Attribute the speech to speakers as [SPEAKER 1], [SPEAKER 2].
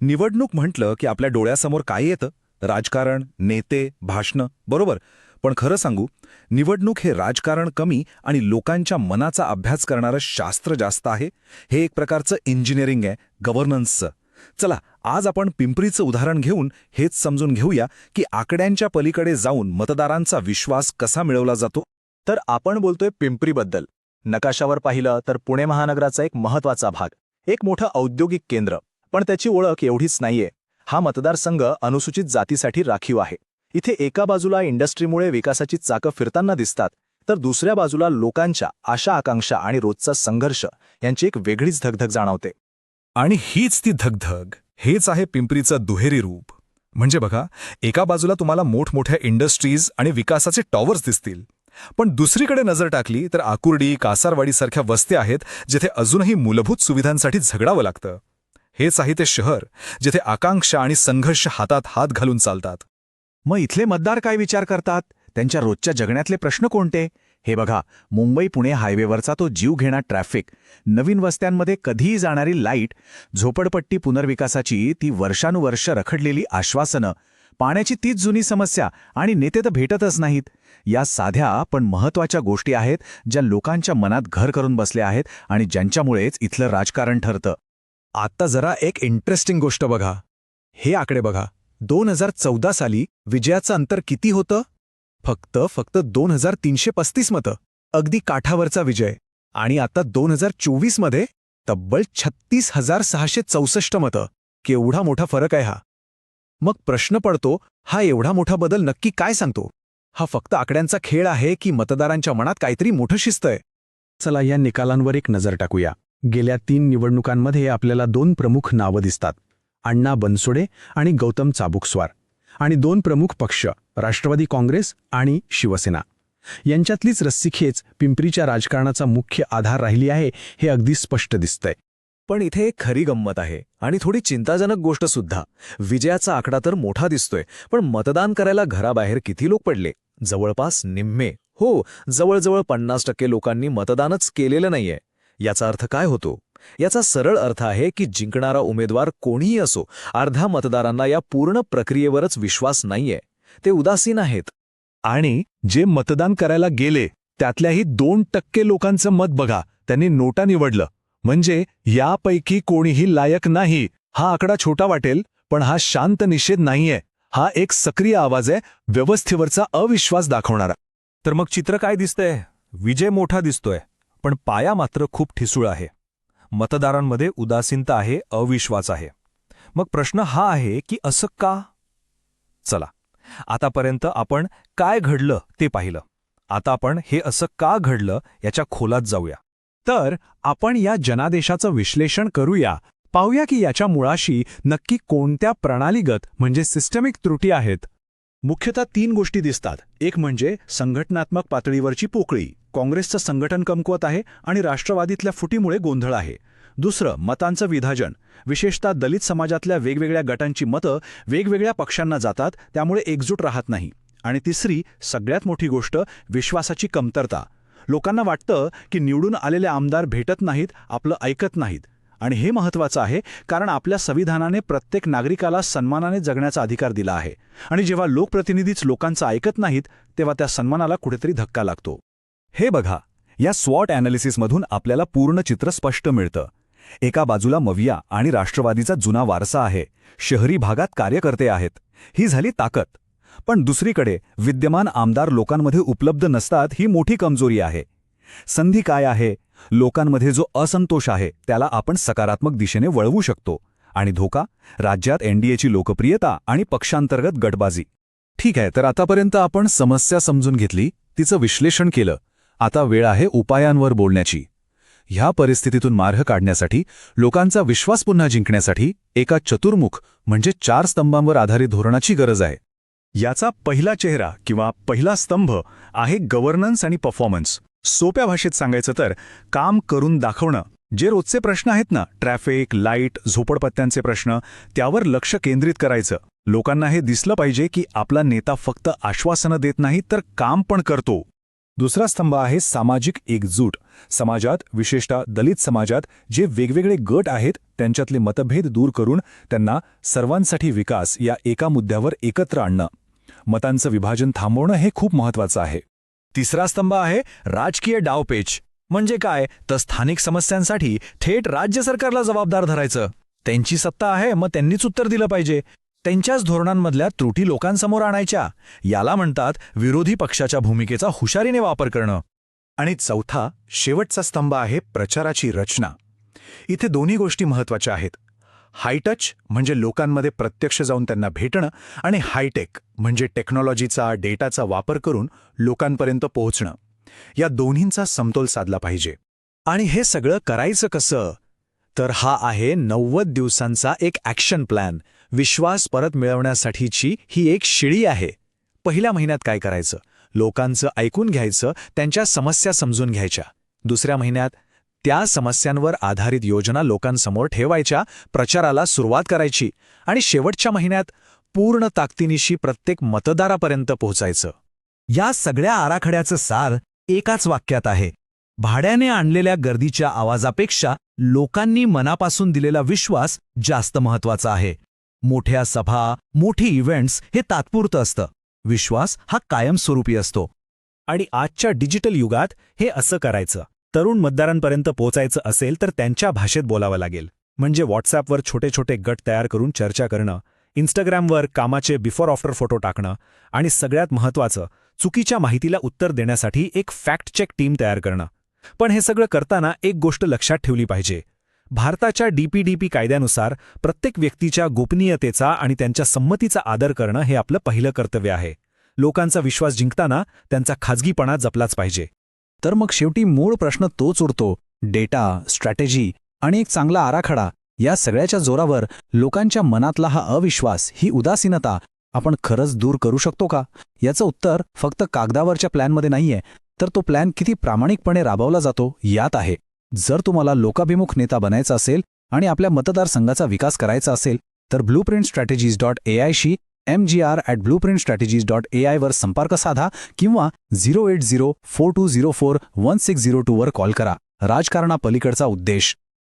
[SPEAKER 1] निवडणूक म्हटलं की आपल्या डोळ्यासमोर काय येतं? राजकारण, नेते, भाषणं, बरोबर. पण खरं सांगू, निवडणूक हे राजकारण कमी आणि लोकांच्या मनाचा अभ्यास करणारं शास्त्र जास्त आहे. हे एक प्रकारचं इंजिनिअरिंग आहे, गव्हर्नन्सचं. चला, आज आपण पिंपरीचं उदाहरण घेऊन हेच समजून घेऊया की आकड्यांच्या पलीकडे जाऊन मतदारांचा विश्वास कसा मिळवला जातो.
[SPEAKER 2] तर आपण बोलतोय पिंपरीबद्दल. नकाशावर पाहिलं तर पुणे महानगराचा एक महत्त्वाचा भाग, एक मोठं औद्योगिक केंद्र. पण त्याची ओळख एवढीच नाहीये. हा मतदारसंघ अनुसूचित जातीसाठी राखीव आहे. इथे एका बाजूला इंडस्ट्रीमुळे विकासाची चाकं फिरताना दिसतात, तर दुसऱ्या बाजूला लोकांच्या आशा आकांक्षा आणि रोजचा संघर्ष यांची एक वेगळीच धगधग जाणवते.
[SPEAKER 1] आणि हीच ती धगधग, हेच आहे पिंपरीचं दुहेरी रूप. म्हणजे बघा, एका बाजूला तुम्हाला मोठमोठ्या इंडस्ट्रीज आणि विकासाचे टॉवर्स दिसतील, पण दुसरीकडे नजर टाकली तर आकुर्डी, कासारवाडीसारख्या वस्त्या आहेत जिथे अजूनही मूलभूत सुविधांसाठी झगडावं लागतं. हेच आहे ते शहर जिथे आकांक्षा आणि संघर्ष हातात हात घालून चालतात.
[SPEAKER 2] मग इथले मतदार काय विचार करतात? त्यांच्या रोजच्या जगण्यातले प्रश्न कोणते? हे बघा, मुंबई पुणे हायवेवरचा तो जीवघेणा ट्रॅफिक, नवीन वस्त्यांमध्ये कधीही जाणारी लाईट, झोपडपट्टी पुनर्विकासाची ती वर्षानुवर्ष रखडलेली आश्वासनं, पाण्याची तीच जुनी समस्या आणि नेते तर भेटतच नाहीत. या साध्या पण महत्त्वाच्या गोष्टी आहेत ज्या लोकांच्या मनात घर करून बसल्या आहेत आणि ज्यांच्यामुळेच इथलं राजकारण ठरतं. आता जरा एक इंटरेस्टिंग गोष्ट बघा. हे आकडे बघा. 2014 साली विजयाचं अंतर किती होतं? फक्त 2335 मतं. अगदी काठावरचा विजय. आणि आता 2024 मध्ये तब्बल 36,664 मतं. केवढा मोठा फरक आहे हा. मग प्रश्न पडतो, हा एवढा मोठा बदल नक्की काय सांगतो? हा फक्त आकड्यांचा खेळ आहे की मतदारांच्या मनात काहीतरी मोठं शिस्तंय? चला या निकालांवर एक नजर टाकूया. गेल्या 3 निवडणुकांमध्ये आपल्याला 2 प्रमुख नावं दिसतात, अण्णा बनसोडे आणि गौतम चाबुकस्वार. आणि 2 प्रमुख पक्ष, राष्ट्रवादी काँग्रेस आणि शिवसेना. यांच्यातलीच रस्सीखेच पिंपरीच्या राजकारणाचा मुख्य आधार राहिली आहे, हे अगदी स्पष्ट दिसतंय. पण इथे एक खरी गंमत आहे आणि थोडी चिंताजनक गोष्ट सुद्धा. विजयाचा आकडा तर मोठा दिसतोय, पण मतदान करायला घराबाहेर किती लोक पडले? जवळपास निम्मे. हो, जवळजवळ 50% लोकांनी मतदानच केलेलं नाहीये. याचा अर्थ काय होतो? याचा सरळ अर्थ आहे की जिंकणारा उमेदवार कोणीही असो, अर्ध्या मतदारांना या पूर्ण प्रक्रियेवरच विश्वास नाहीये. ते उदासीन आहेत. आणि जे मतदान करायला गेले त्यातल्याही 2% लोकांचं मत बघा, त्यांनी नोटा निवडलं. म्हणजे यापैकी कोणीही लायक नाही. हा आकडा छोटा वाटेल, पण हा शांत निषेध नाहीये. हा एक सक्रिय आवाज आहे, व्यवस्थेवरचा अविश्वास दाखवणारा.
[SPEAKER 1] तर मग चित्र काय दिसतंय? विजय मोठा दिसतोय, पण पाया मात्र खूप ठिसूळ आहे. मतदारांमध्ये उदासीनता आहे, अविश्वास आहे. मग प्रश्न हा आहे की असं का? चला, आतापर्यंत आपण काय घडलं ते पाहिलं. आता आपण हे असं का घडलं याच्या खोलात जाऊया.
[SPEAKER 2] तर आपण या जनादेशाचं विश्लेषण करूया. पाहूया की याच्या मुळाशी नक्की कोणत्या प्रणालीगत म्हणजे सिस्टमिक त्रुटी आहेत. मुख्यतः 3 गोष्टी दिसतात. एक म्हणजे संघटनात्मक पातळीवरची पोकळी. काँग्रेसचं संघटन कमकुवत आहे आणि राष्ट्रवादीतल्या फुटीमुळे गोंधळ आहे. दुसरं, मतांचं विभाजन. विशेषतः दलित समाजातल्या वेगवेगळ्या गटांची मतं वेगवेगळ्या पक्षांना जातात, त्यामुळे एकजूट राहत नाही. आणि तिसरी, सगळ्यात मोठी गोष्ट, विश्वासाची कमतरता. लोकांना वाटतं की निवडून आलेले आमदार भेटत नाहीत, आपलं ऐकत नाहीत. आणि हे महत्त्वाचं आहे, कारण आपल्या संविधानाने प्रत्येक नागरिकाला सन्मानाने जगण्याचा अधिकार दिला आहे. आणि जेव्हा लोकप्रतिनिधीच लोकांचं ऐकत नाहीत, तेव्हा त्या सन्मानाला कुठेतरी धक्का लागतो.
[SPEAKER 1] हे बघा, या स्वॉट ॲनालिसिसमधून आपल्याला पूर्ण चित्र स्पष्ट मिळतं. एका बाजूला मविया आणि राष्ट्रवादीचा जुना वारसा आहे, शहरी भागात कार्यकर्ते आहेत, ही झाली ताकद. पण दुसरीकडे विद्यमान आमदार लोकांमध्ये उपलब्ध नसतात, ही मोठी कमजोरी आहे. संधी काय आहे? लोकांमध्ये जो असंतोष आहे त्याला आपण सकारात्मक दिशेने वळवू शकतो. आणि धोका? राज्यात एनडीएची लोकप्रियता आणि पक्षांतर्गत गटबाजी. ठीक आहे, तर आतापर्यंत आपण समस्या समजून घेतली, तिचं विश्लेषण केलं. आता वेळ आहे उपायांवर बोलण्याची. ह्या परिस्थितीतून मार्ग काढण्यासाठी, लोकांचा विश्वास पुन्हा जिंकण्यासाठी एका चतुर्मुख म्हणजे 4 स्तंभांवर आधारित धोरणाची गरज आहे.
[SPEAKER 2] याचा पहिला चेहरा किंवा पहिला स्तंभ आहे गव्हर्नन्स आणि परफॉर्मन्स. सोप्या भाषेत सांगायचं तर काम करून दाखवणं. जे रोजचे प्रश्न आहेत ना, ट्रॅफिक, लाईट, झोपडपट्ट्यांचे प्रश्न, त्यावर लक्ष केंद्रित करायचं. लोकांना हे दिसलं पाहिजे की आपला नेता फक्त आश्वासनं देत नाही तर काम पण करतो.
[SPEAKER 1] दुसरा स्तंभ आहे सामाजिक एकजूट. समाजात, विशेषतः दलित समाजात जे वेगवेगळे गट आहेत त्यांच्यातले मतभेद दूर करून त्यांना सर्वांसाठी विकास या एका मुद्द्यावर एकत्र आणणं. मतांचं विभाजन थांबवणं हे खूप महत्वाचं आहे. तिसरा स्तंभ आहे राजकीय डावपेच. म्हणजे काय, तर स्थानिक समस्यांसाठी थेट राज्य सरकारला जबाबदार धरायचं. त्यांची सत्ता आहे, मग त्यांनीच उत्तर दिलं पाहिजे. त्यांच्याच धोरणांमधल्या त्रुटी लोकांसमोर आणायच्या. याला म्हणतात विरोधी पक्षाच्या भूमिकेचा हुशारीने वापर करणं.
[SPEAKER 2] आणि चौथा, शेवटचा स्तंभ आहे प्रचाराची रचना. इथे दोन्ही गोष्टी महत्वाच्या आहेत. हायटच म्हणजे लोकांमध्ये प्रत्यक्ष जाऊन त्यांना भेटणं, आणि हायटेक म्हणजे टेक्नॉलॉजीचा, डेटाचा वापर करून लोकांपर्यंत पोहोचणं. या दोन्हींचा समतोल साधला पाहिजे.
[SPEAKER 1] आणि हे सगळं करायचं कसं? तर हा आहे 90 दिवसांचा एक ॲक्शन प्लॅन. विश्वास परत मिळवण्यासाठीची ही एक शिडी आहे. पहिल्या महिन्यात काय करायचं? लोकांचं ऐकून घ्यायचं, त्यांच्या समस्या समजून घ्यायच्या. दुसऱ्या महिन्यात त्या समस्यांवर आधारित योजना लोकांसमोर ठेवायच्या, प्रचाराला सुरुवात करायची. आणि शेवटच्या महिन्यात पूर्ण ताकदीनिशी प्रत्येक मतदारापर्यंत पोहोचायचं. या सगळ्या आराखड्याचं सार एकाच वाक्यात आहे: भाड्याने आणलेल्या गर्दीच्या आवाजापेक्षा लोकांनी मनापासून दिलेला विश्वास जास्त महत्वाचा आहे. मोठ्या सभा, मोठी इव्हेंट्स हे तात्पुरतं असतं. विश्वास हा कायमस्वरूपी असतो. आणि आजच्या डिजिटल युगात हे असं करायचं. तरुण मतदारांपर्यंत पोहोचायचं असेल तर त्यांच्या भाषेत बोलावं लागेल. म्हणजे व्हॉट्सॲपवर छोटे छोटे गट तयार करून चर्चा करणं, इंस्टाग्रामवर कामाचे बिफोर आफ्टर फोटो टाकणं, आणि सगळ्यात महत्त्वाचं, चुकीच्या माहितीला उत्तर देण्यासाठी एक फॅक्ट चेक टीम तयार करणं. पण हे सगळं करताना एक गोष्ट लक्षात ठेवली पाहिजे. भारताच्या DPDP कायद्यानुसार प्रत्येक व्यक्तीच्या गोपनीयतेचा आणि त्यांच्या संमतीचा आदर करणं हे आपलं पहिलं कर्तव्य आहे. लोकांचा विश्वास जिंकताना त्यांचा खाजगीपणा जपलाच पाहिजे.
[SPEAKER 2] तर मग शेवटी मूळ प्रश्न तोच उरतो: डेटा, स्ट्रॅटेजी आणि एक चांगला आराखडा या सगळ्याच्या जोरावर लोकांच्या मनातला हा अविश्वास, ही उदासीनता आपण खरंच दूर करू शकतो का? याचं उत्तर फक्त कागदावरच्या प्लॅनमध्ये नाहीये, तर तो प्लॅन किती प्रामाणिकपणे राबवला जातो यात आहे. जर तुम्हाला लोकाभिमुख नेता बनायचा असेल आणि आपल्या मतदारसंघाचा विकास करायचा असेल तर blueprintstrategies.ai शी mgr@blueprintstrategies.ai वर संपर्क साधा किंवा 08042041602 वर कॉल करा. राजकारणापलीकडचा उद्देश